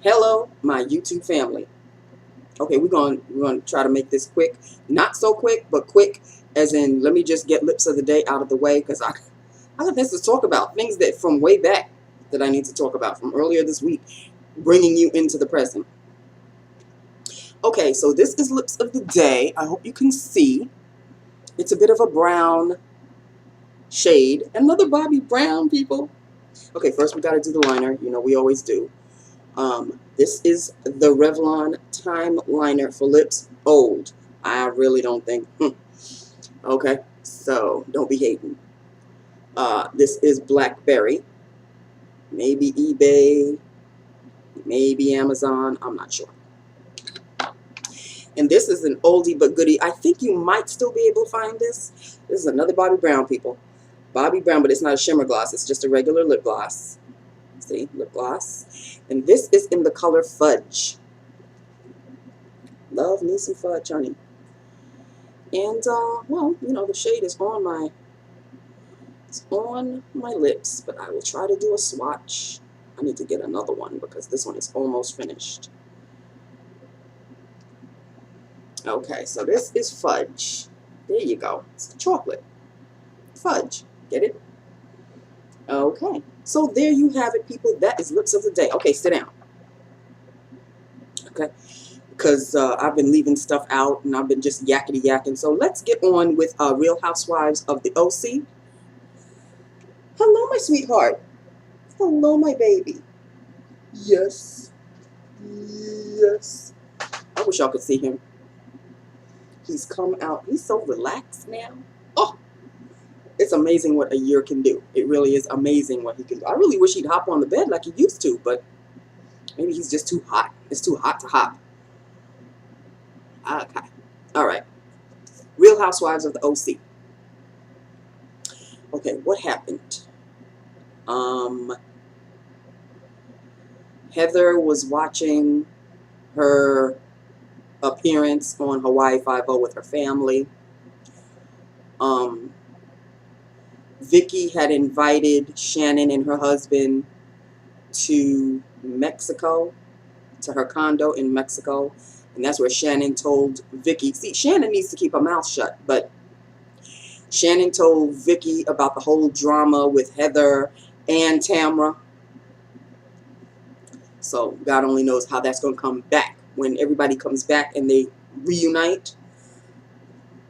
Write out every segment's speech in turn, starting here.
Hello, my YouTube family. Okay, we're gonna try to make this quick. Not so quick, but quick, as in let me just get lips of the day out of the way because I got things to talk about, things that from way back that I need to talk about from earlier this week, bringing you into the present. Okay, so this is lips of the day. I hope you can see. It's a bit of a brown shade. Another Bobbi brown, people. Okay, first we got to do the liner. You know, we always do. This is the Revlon Time Liner for Lips Old. I really don't think. Okay, so don't be hating. This is Blackberry. Maybe eBay. Maybe Amazon. I'm not sure. And this is an oldie but goodie. I think you might still be able to find this. This is another Bobbi Brown, people. Bobbi Brown, but it's not a shimmer gloss. It's just a regular lip gloss. See, lip gloss. And this is in the color Fudge. Love me some fudge, honey. And, well, you know, the shade is on my lips, but I will try to do a swatch. I need to get another one because this one is almost finished. Okay, so this is Fudge. There you go. It's chocolate. Fudge. Get it? Okay. So there you have it, people. That is lips of the day. Okay, sit down. Okay. Because I've been leaving stuff out and I've been just yakety yakking. So let's get on with Real Housewives of the OC. Hello, my sweetheart. Hello, my baby. Yes. Yes. I wish y'all could see him. He's come out. He's so relaxed now. Oh, it's amazing what a year can do. It really is amazing what he can do. I really wish he'd hop on the bed like he used to, but maybe he's just too hot. It's too hot to hop. Okay. All right. Real Housewives of the OC. Okay, what happened? Heather was watching her appearance on Hawaii Five-0 with her family. Vicky had invited Shannon and her husband to Mexico, to her condo in Mexico, and that's where Shannon told Vicky. See, Shannon needs to keep her mouth shut, but Shannon told Vicky about the whole drama with Heather and Tamra. So God only knows how that's going to come back. When everybody comes back and they reunite,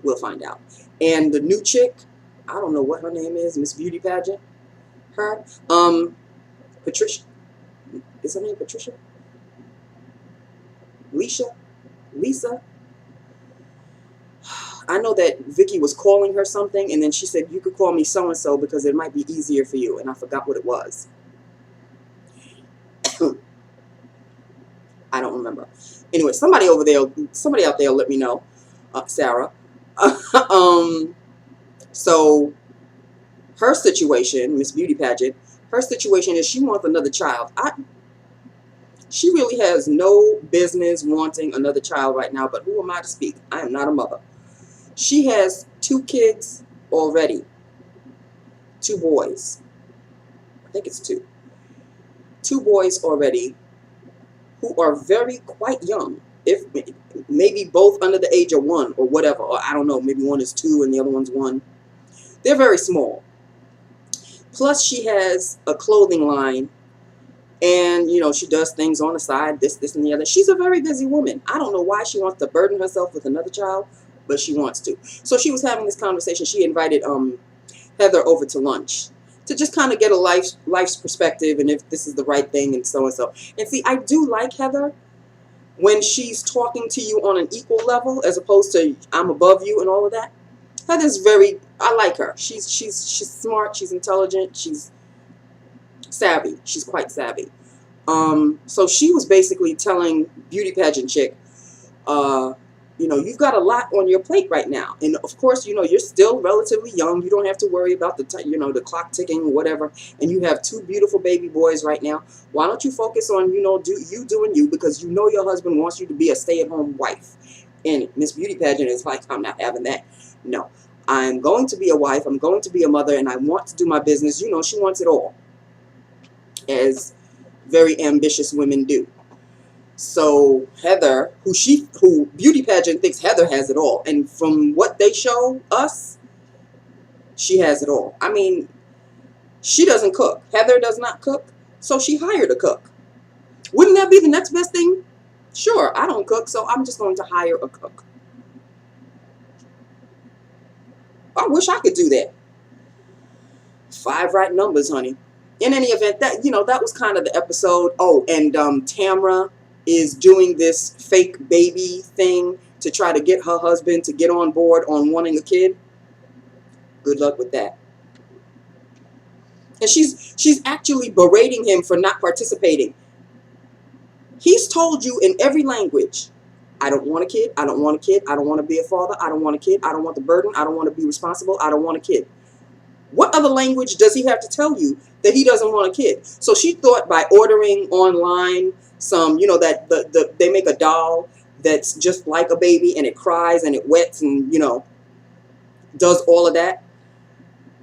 we'll find out. And the new chick, I don't know what her name is, Miss Beauty Pageant. Her, Patricia. Is her name Patricia? Lisa. I know that Vicky was calling her something, and then she said, you could call me so-and-so because it might be easier for you. And I forgot what it was. I don't remember. Anyway, somebody out there let me know. Sarah. So her situation, Miss Beauty Pageant, her situation is she wants another child. She really has no business wanting another child right now, but who am I to speak? I am not a mother. She has 2 kids already. 2 boys. I think it's 2. 2 boys already who are quite young. If maybe both under the age of 1 or whatever. Or I don't know, maybe one is 2 and the other one's 1. They're very small. Plus she has a clothing line. And, you know, she does things on the side, this, and the other. She's a very busy woman. I don't know why she wants to burden herself with another child, but she wants to. So she was having this conversation. She invited Heather over to lunch to just kind of get a life's perspective and if this is the right thing and so and so. And see, I do like Heather when she's talking to you on an equal level as opposed to I'm above you and all of that. Heather's I like her. She's smart, she's intelligent, she's savvy. She's quite savvy. So she was basically telling Beauty Pageant chick, you know, you've got a lot on your plate right now. And of course, you know, you're still relatively young. You don't have to worry about the clock ticking or whatever. And you have 2 beautiful baby boys right now. Why don't you focus on, you know, doing you because you know your husband wants you to be a stay-at-home wife. And Miss Beauty Pageant is like, I'm not having that. No, I'm going to be a wife. I'm going to be a mother and I want to do my business. You know, she wants it all, as very ambitious women do. So Heather, who beauty pageant thinks Heather has it all, and from what they show us, she has it all. I mean, she doesn't cook. Heather does not cook, so she hired a cook. Wouldn't that be the next best thing? Sure, I don't cook, so I'm just going to hire a cook. I wish I could do that. 5 right numbers, honey. In any event, that was kind of the episode. Oh, and Tamra is doing this fake baby thing to try to get her husband to get on board on wanting a kid. Good luck with that. And she's actually berating him for not participating. He's told you in every language, I don't want a kid, I don't want a kid, I don't want to be a father, I don't want a kid, I don't want the burden, I don't want to be responsible, I don't want a kid. What other language does he have to tell you that he doesn't want a kid? So she thought by ordering online some, that they make a doll that's just like a baby and it cries and it wets and, does all of that.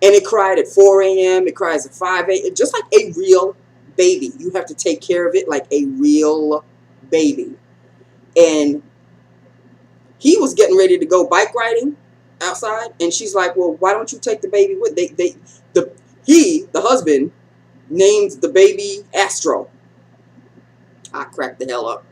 And it cried at 4 a.m. It cries at 5 a.m. Just like a real baby. You have to take care of it like a real baby. And he was getting ready to go bike riding outside, and she's like, well, why don't you take the baby with? The husband named the baby Astro. I cracked the hell up.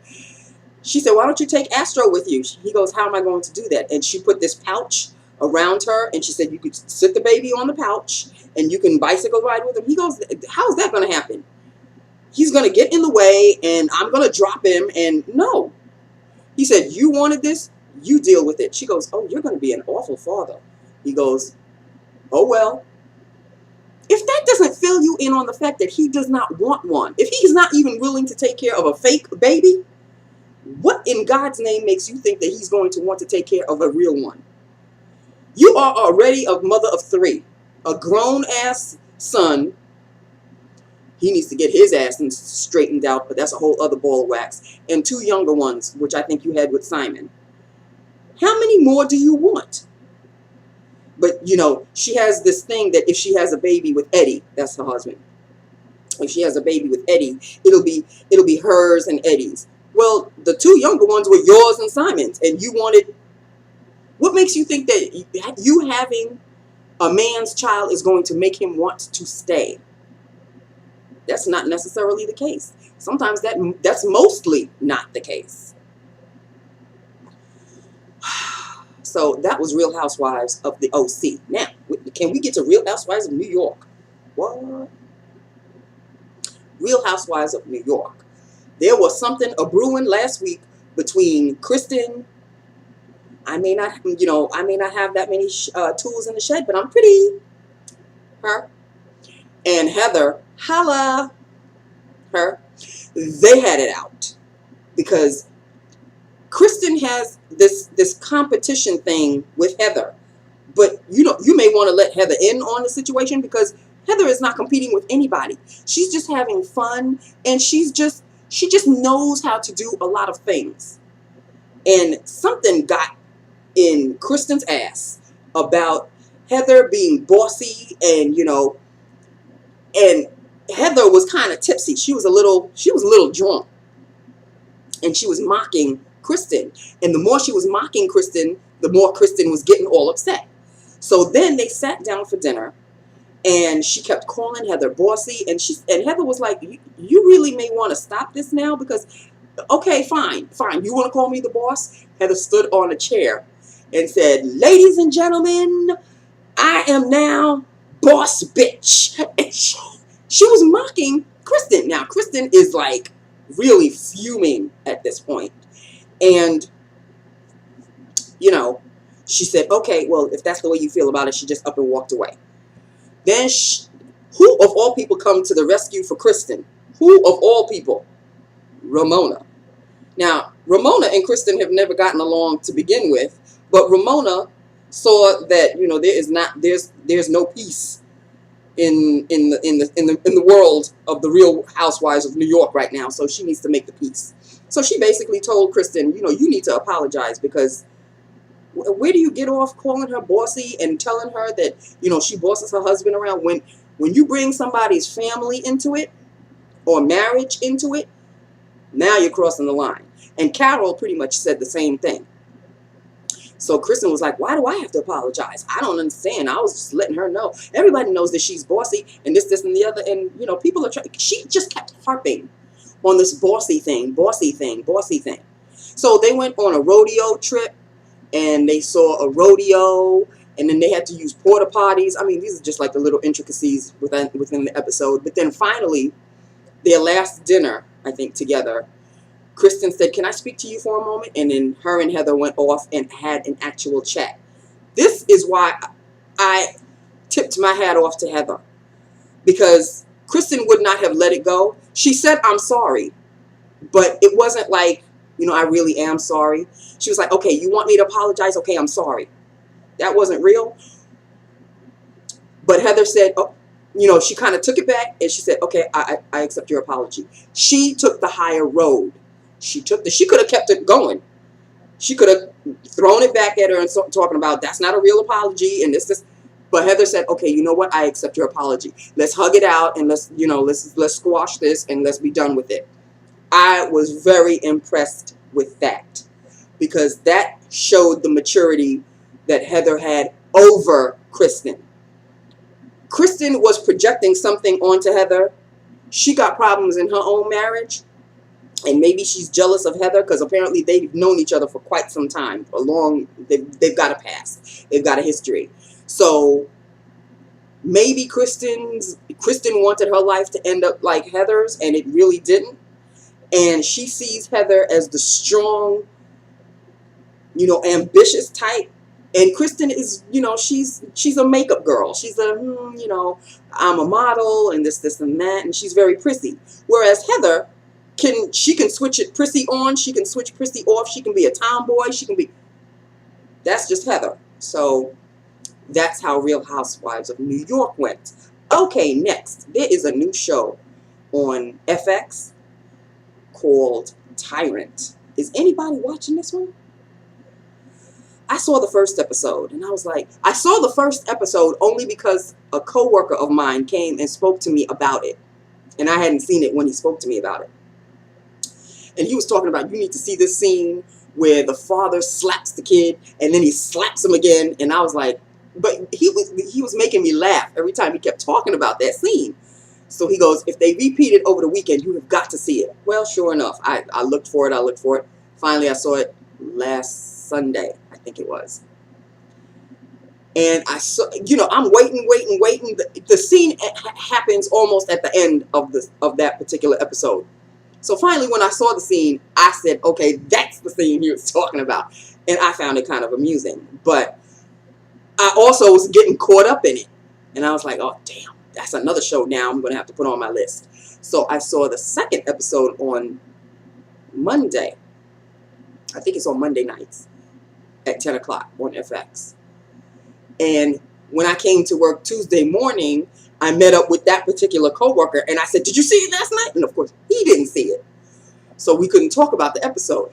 She said, why don't you take Astro with you? He goes, how am I going to do that? And she put this pouch around her, and she said, you could sit the baby on the pouch and you can bicycle ride with him. He goes, how's that going to happen? He's going to get in the way and I'm going to drop him. And no. He said, you wanted this, you deal with it. She goes, oh, you're going to be an awful father. He goes, oh, well. If that doesn't fill you in on the fact that he does not want one, if he's not even willing to take care of a fake baby, what in God's name makes you think that he's going to want to take care of a real one? You are already a mother of 3, a grown-ass son. He needs to get his ass straightened out, but that's a whole other ball of wax. And 2 younger ones, which I think you had with Simon. How many more do you want? But, she has this thing that if she has a baby with Eddie, that's her husband. If she has a baby with Eddie, it'll be hers and Eddie's. Well, the 2 younger ones were yours and Simon's, and you wanted. What makes you think that you having a man's child is going to make him want to stay? That's not necessarily the case. Sometimes that's mostly not the case. So that was Real Housewives of the OC. Now, can we get to Real Housewives of New York? What? Real Housewives of New York. There was something a-brewing last week between Kristen. I may not have that many tools in the shed, but I'm pretty. Her. And Heather, holla. Her. They had it out. Because Kristen has this competition thing with Heather. But, you may want to let Heather in on the situation because Heather is not competing with anybody. She's just having fun. And she just knows how to do a lot of things. And something got in Kristen's ass about Heather being bossy and and Heather was kind of tipsy. She was a little drunk. And she was mocking Kristen. And the more she was mocking Kristen, the more Kristen was getting all upset. So then they sat down for dinner and she kept calling Heather bossy and Heather was like, you really may want to stop this now because okay, fine. You want to call me the boss? Heather stood on a chair and said, ladies and gentlemen, I am now boss bitch. And she was mocking Kristen. Now, Kristen is like really fuming at this point. And, she said, okay, well, if that's the way you feel about it, she just up and walked away. Then who of all people come to the rescue for Kristen? Who of all people? Ramona. Now, Ramona and Kristen have never gotten along to begin with. But Ramona saw that there's no peace in the world of the Real Housewives of New York right now. So she needs to make the peace. So she basically told Kristen, you need to apologize because where do you get off calling her bossy and telling her that she bosses her husband around when you bring somebody's family into it or marriage into it? Now you're crossing the line. And Carol pretty much said the same thing. So Kristen was like, why do I have to apologize? I don't understand. I was just letting her know. Everybody knows that she's bossy and this, and the other. And, you know, people are trying. She just kept harping on this bossy thing, bossy thing, bossy thing. So they went on a rodeo trip and they saw a rodeo and then they had to use porta potties. I mean, these are just like the little intricacies within the episode. But then finally, their last dinner, I think, together, Kristen said, can I speak to you for a moment? And then her and Heather went off and had an actual chat. This is why I tipped my hat off to Heather. Because Kristen would not have let it go. She said, I'm sorry. But it wasn't like, you know, I really am sorry. She was like, okay, you want me to apologize? Okay, I'm sorry. That wasn't real. But Heather said, oh, you know, she kind of took it back and she said, okay, I accept your apology. She took the higher road. She could have kept it going. She could have thrown it back at her and talking about that's not a real apology and this. But Heather said, okay, you know what? I accept your apology. Let's hug it out and let's squash this and let's be done with it. I was very impressed with that because that showed the maturity that Heather had over Kristen. Kristen was projecting something onto Heather. She got problems in her own marriage. And maybe she's jealous of Heather because apparently they've known each other for quite some time. They've got a past. They've got a history. So maybe Kristen wanted her life to end up like Heather's and it really didn't. And she sees Heather as the strong, you know, ambitious type. And Kristen is, you know, she's a makeup girl. She's a, you know, I'm a model and this and that. And she's very prissy. Whereas Heather, she can switch it prissy on. She can switch prissy off. She can be a tomboy. That's just Heather. So that's how Real Housewives of New York went. Okay, next. There is a new show on FX called Tyrant. Is anybody watching this one? I saw the first episode and I was like, I saw the first episode only because a coworker of mine came and spoke to me about it. And I hadn't seen it when he spoke to me about it. And he was talking about, you need to see this scene where the father slaps the kid and then he slaps him again. And I was like, but he was making me laugh every time he kept talking about that scene. So he goes, if they repeat it over the weekend, you have got to see it. Well, sure enough, I looked for it. Finally, I saw it last Sunday, I think it was. And I saw, you know, I'm waiting. The scene happens almost at the end of that particular episode. So finally, when I saw the scene, I said, okay, that's the scene he was talking about. And I found it kind of amusing. But I also was getting caught up in it. And I was like, oh, damn, that's another show now I'm going to have to put on my list. So I saw the second episode on Monday. I think it's on Monday nights at 10 o'clock on FX. And when I came to work Tuesday morning, I met up with that particular coworker and I said, did you see it last night? And of course, he didn't see it. So we couldn't talk about the episode.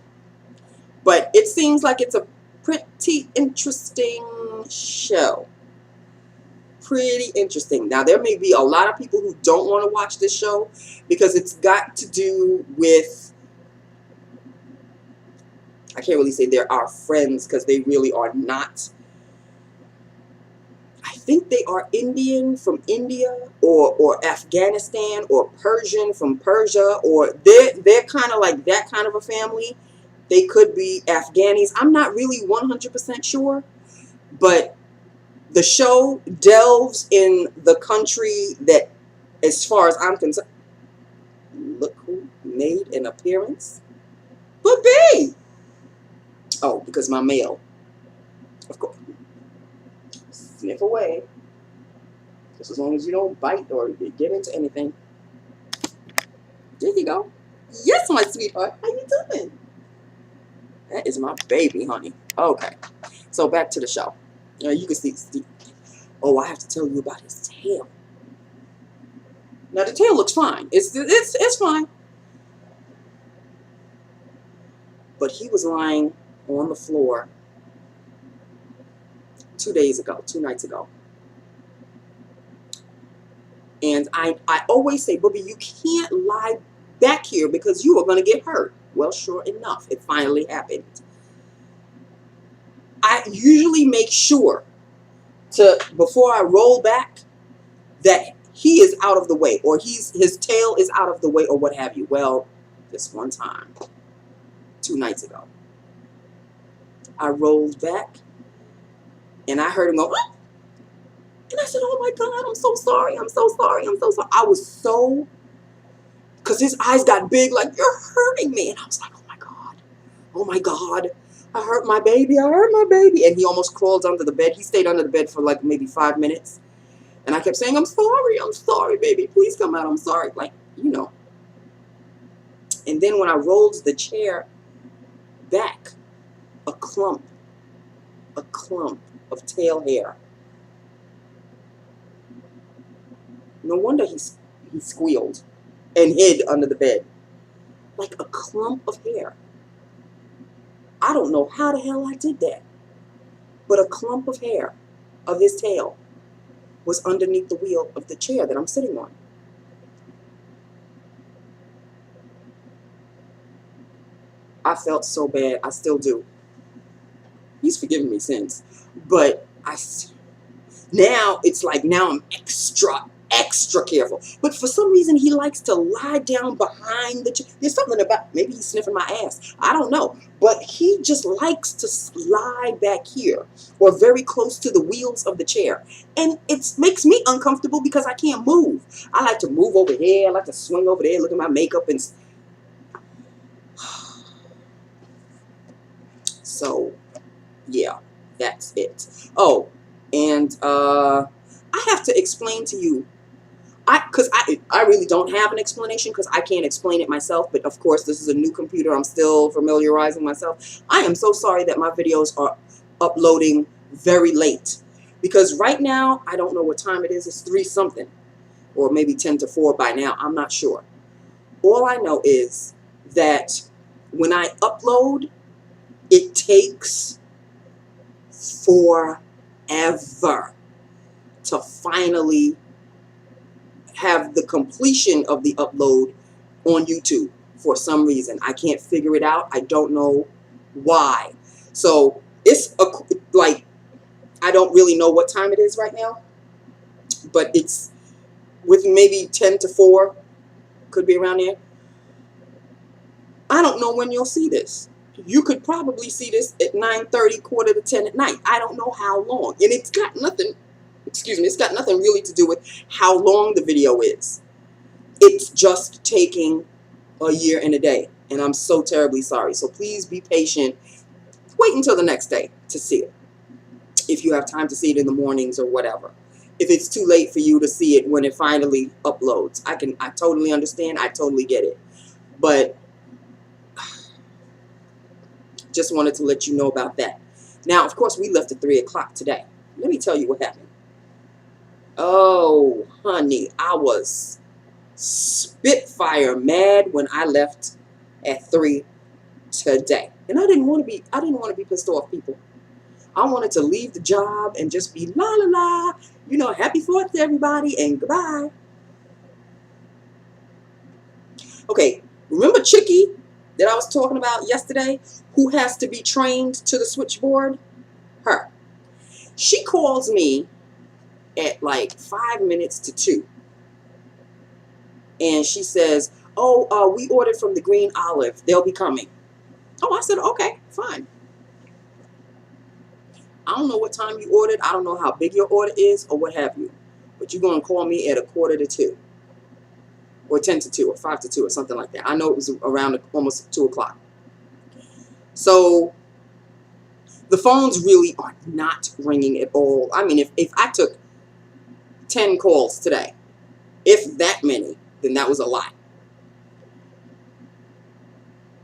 But it seems like it's a pretty interesting show. Pretty interesting. Now, there may be a lot of people who don't want to watch this show because it's got to do with, I can't really say they're our friends because they really are not. I think they are Indian from India or Afghanistan or Persian from Persia, or they're kind of like that kind of a family. They could be Afghanis. I'm not really 100% sure, but the show delves in the country that, as far as I'm concerned, look who made an appearance. Bobbi! Oh, because my mail. Of course. Sniff away. Just as long as you don't bite or get into anything. There you go. Yes, my sweetheart. How you doing? That is my baby, honey. Okay. So back to the show. You can see Steve. Oh, I have to tell you about his tail. Now the tail looks fine. It's fine. But he was lying on the floor 2 nights ago. And I always say, Bobbi, you can't lie back here because you are going to get hurt. Well, sure enough, it finally happened. I usually make sure before I roll back, that he is out of the way, or his tail is out of the way, or what have you. Well, this one time, 2 nights ago, I rolled back and I heard him go, ah! And I said, oh my God, I'm so sorry. I'm so sorry. I'm so sorry. I was so, because his eyes got big, like, you're hurting me. And I was like, oh my God. Oh my God. I hurt my baby. I hurt my baby. And he almost crawled under the bed. He stayed under the bed for like maybe 5 minutes. And I kept saying, I'm sorry, baby. Please come out. I'm sorry. Like, you know. And then when I rolled the chair back, a clump of tail hair. No wonder he squealed and hid under the bed. Like a clump of hair. I don't know how the hell I did that. But a clump of hair of his tail was underneath the wheel of the chair that I'm sitting on. I felt so bad. I still do. He's forgiven me since. But now it's like, now I'm extra careful. But for some reason, he likes to lie down behind the chair. There's something about, maybe he's sniffing my ass. I don't know. But he just likes to lie back here or very close to the wheels of the chair. And it makes me uncomfortable because I can't move. I like to move over here. I like to swing over there, look at my makeup. And so, yeah, that's it. Oh, and I have to explain to you, because I really don't have an explanation because I can't explain it myself. But of course, this is a new computer. I'm still familiarizing myself. I am so sorry that my videos are uploading very late. Because right now, I don't know what time it is. It's 3 something. Or maybe 10 to 4 by now. I'm not sure. All I know is that when I upload, it takes forever to finally have the completion of the upload on YouTube for some reason. I can't figure it out. I don't know why. So it's like, I don't really know what time it is right now, but it's with maybe 10 to 4, could be around there. I don't know when you'll see this. You could probably see this at 9:30, quarter to 10 at night. I don't know how long. And it's got nothing, excuse me, it's got nothing really to do with how long the video is. It's just taking a year and a day. And I'm so terribly sorry. So please be patient. Wait until the next day to see it. If you have time to see it in the mornings or whatever. If it's too late for you to see it when it finally uploads. I totally understand. I totally get it. But just wanted to let you know about that. Now, of course, we left at 3 o'clock today. Let me tell you what happened. Oh, honey, I was spitfire mad when I left at 3 today. And I didn't want to be pissed off, people. I wanted to leave the job and just be la la la, you know, happy 4th to everybody and goodbye. Okay, remember Chicky that I was talking about yesterday, who has to be trained to the switchboard? Her. She calls me at like 5 minutes to 2. And she says, oh, we ordered from the Green Olive. They'll be coming. Oh, I said, okay, fine. I don't know what time you ordered. I don't know how big your order is or what have you. But you're going to call me at 1:45. Or 10 to 2 or 5 to 2 or something like that. I know it was around almost 2 o'clock. So the phones really are not ringing at all. I mean, if I took 10 calls today, if that many, then that was a lot.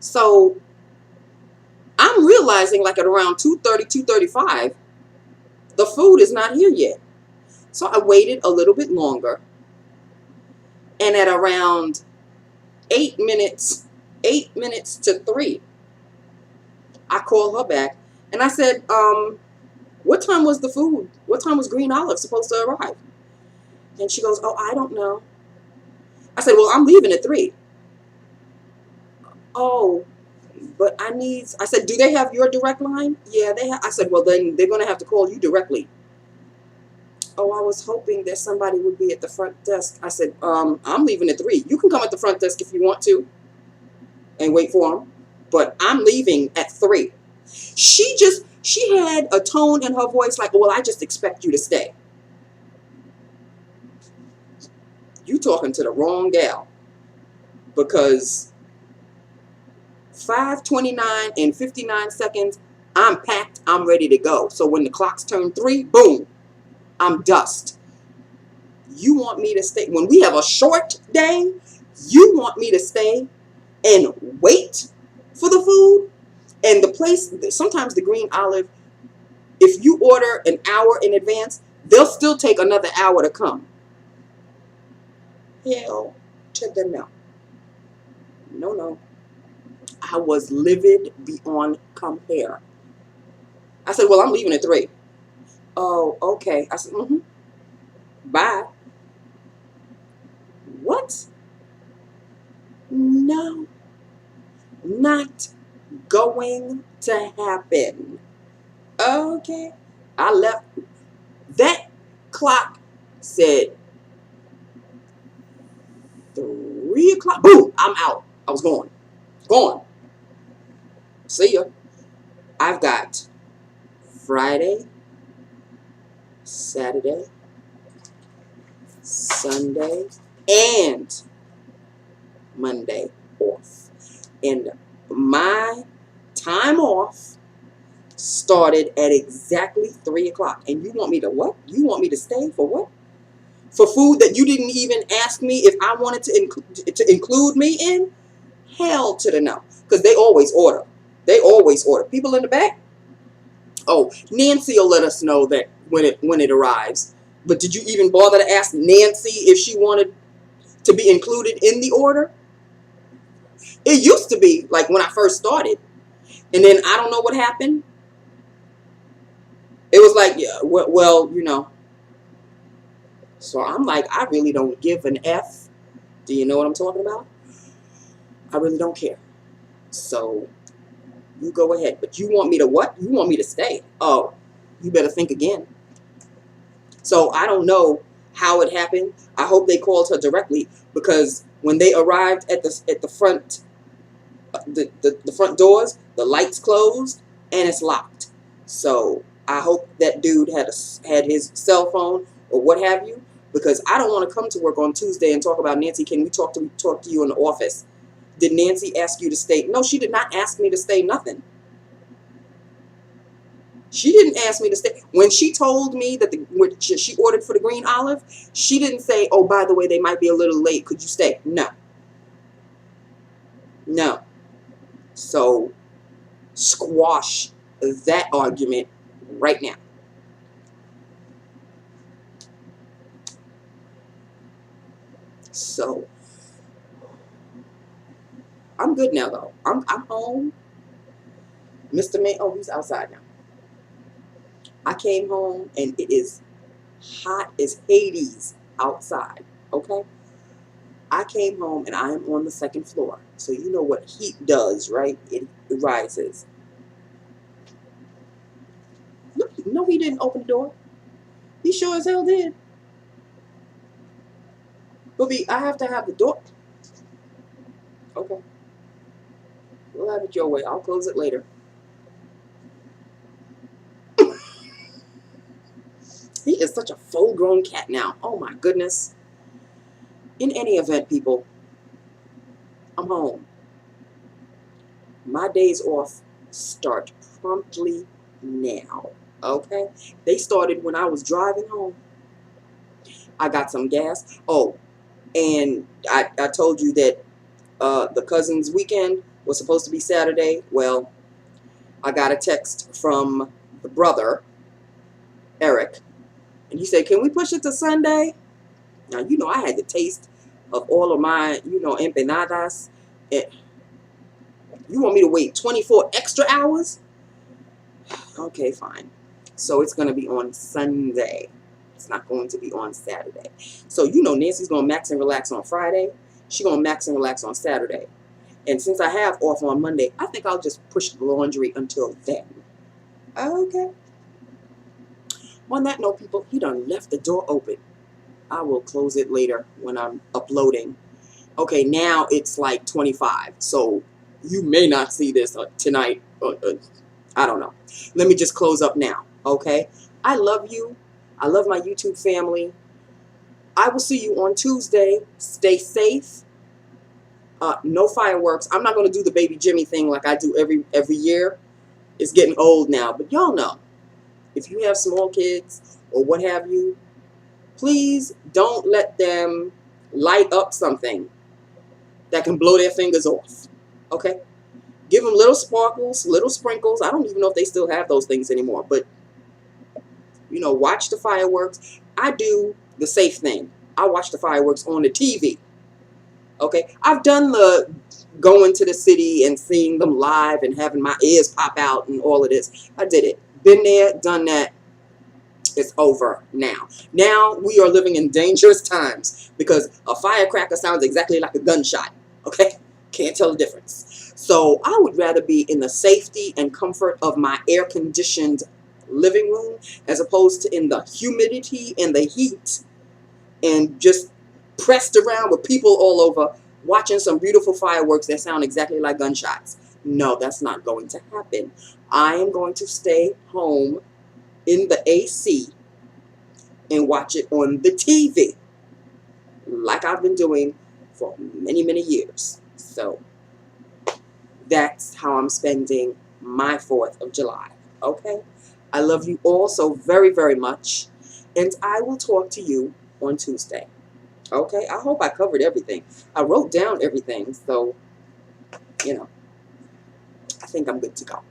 So I'm realizing like at around 2:30, 2:35, the food is not here yet. So I waited a little bit longer. And at around 8 minutes to 3, I called her back and I said, what time was the food? What time was Green Olive supposed to arrive? And she goes, oh, I don't know. I said, well, I'm leaving at 3. Oh, but I said, do they have your direct line? Yeah, they have. I said, well, then they're going to have to call you directly. Oh, I was hoping that somebody would be at the front desk. I said, I'm leaving at 3. You can come at the front desk if you want to and wait for them, but I'm leaving at 3. She had a tone in her voice like, well, I just expect you to stay. You talking to the wrong gal, because 5:29 and 59 seconds, I'm packed, I'm ready to go. So when the clocks turn 3, boom, I'm dust. You want me to stay when we have a short day? You want me to stay and wait for the food? And the place, sometimes the Green Olive, if you order an hour in advance, they'll still take another hour to come. Hell to the no. No, no. I was livid beyond compare. I said, well, I'm leaving at 3. Oh, okay. I said, bye. What? No, not going to happen. Okay. I left. That clock said 3 o'clock. Boom, I'm out. I was gone. Gone. See ya. I've got Friday, Saturday, Sunday, and Monday off. And my time off started at exactly 3 o'clock. And you want me to what? You want me to stay for what? For food that you didn't even ask me if I wanted to include me in? Hell to the no. Because they always order. They always order. People in the back? Oh, Nancy will let us know that when it arrives. But did you even bother to ask Nancy if she wanted to be included in the order? It used to be like when I first started. And then I don't know what happened. It was like, yeah, well, you know. So I'm like, I really don't give an F. Do you know what I'm talking about? I really don't care. So you go ahead. But you want me to what? You want me to stay. Oh, you better think again. So I don't know how it happened. I hope they called her directly, because when they arrived at the front, the front doors, the lights closed and it's locked. So I hope that dude had his cell phone or what have you, because I don't want to come to work on Tuesday and talk about, Nancy, can we talk to you in the office? Did Nancy ask you to stay? No, she did not ask me to stay nothing. She didn't ask me to stay. When she told me that she ordered for the Green Olive, she didn't say, oh, by the way, they might be a little late. Could you stay? No. No. So squash that argument right now. So I'm good now, though. I'm home. Mr. May, oh, he's outside now. I came home and it is hot as Hades outside. Okay? I came home and I am on the 2nd floor. So you know what heat does, right? It rises. Look, no, he didn't open the door. He sure as hell did. Bobbi, I have to have the door. Okay. We'll have it your way. I'll close it later. He is such a full-grown cat now. Oh my goodness. In any event, people, I'm home. My days off start promptly now. Okay? They started when I was driving home. I got some gas. Oh, and I told you that the cousin's weekend was supposed to be Saturday. Well, I got a text from the brother, Eric, and he said, can we push it to Sunday? Now, you know, I had the taste of all of my, you know, empanadas. You want me to wait 24 extra hours? Okay, fine. So it's going to be on Sunday. It's not going to be on Saturday. So, you know, Nancy's going to max and relax on Friday. She's going to max and relax on Saturday. And since I have off on Monday, I think I'll just push the laundry until then. Okay. On that note, people, he done left the door open. I will close it later when I'm uploading. Okay, now it's like 25. So you may not see this tonight. I don't know. Let me just close up now. Okay. I love you. I love my YouTube family. I will see you on Tuesday. Stay safe. No fireworks. I'm not going to do the baby Jimmy thing like I do every year. It's getting old now. But y'all know, if you have small kids or what have you, please don't let them light up something that can blow their fingers off. Okay? Give them little sparkles, little sprinkles. I don't even know if they still have those things anymore. But, you know, watch the fireworks. I do the safe thing. I watch the fireworks on the TV. Okay? I've done the going to the city and seeing them live and having my ears pop out and all of this. I did it. Been there, done that. It's over now. Now we are living in dangerous times because a firecracker sounds exactly like a gunshot. Okay? Can't tell the difference. So I would rather be in the safety and comfort of my air-conditioned living room as opposed to in the humidity and the heat and just pressed around with people all over watching some beautiful fireworks that sound exactly like gunshots. No, that's not going to happen. I am going to stay home in the AC and watch it on the TV like I've been doing for many, many years. So that's how I'm spending my 4th of July. Okay? I love you all so very, very much. And I will talk to you on Tuesday. Okay? I hope I covered everything. I wrote down everything. So, you know, I think I'm good to go.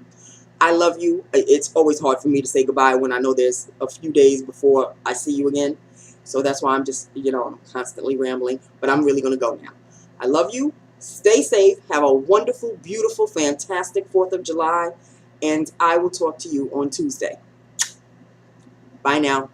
I love you. It's always hard for me to say goodbye when I know there's a few days before I see you again. So that's why I'm just, you know, I'm constantly rambling. But I'm really going to go now. I love you. Stay safe. Have a wonderful, beautiful, fantastic 4th of July. And I will talk to you on Tuesday. Bye now.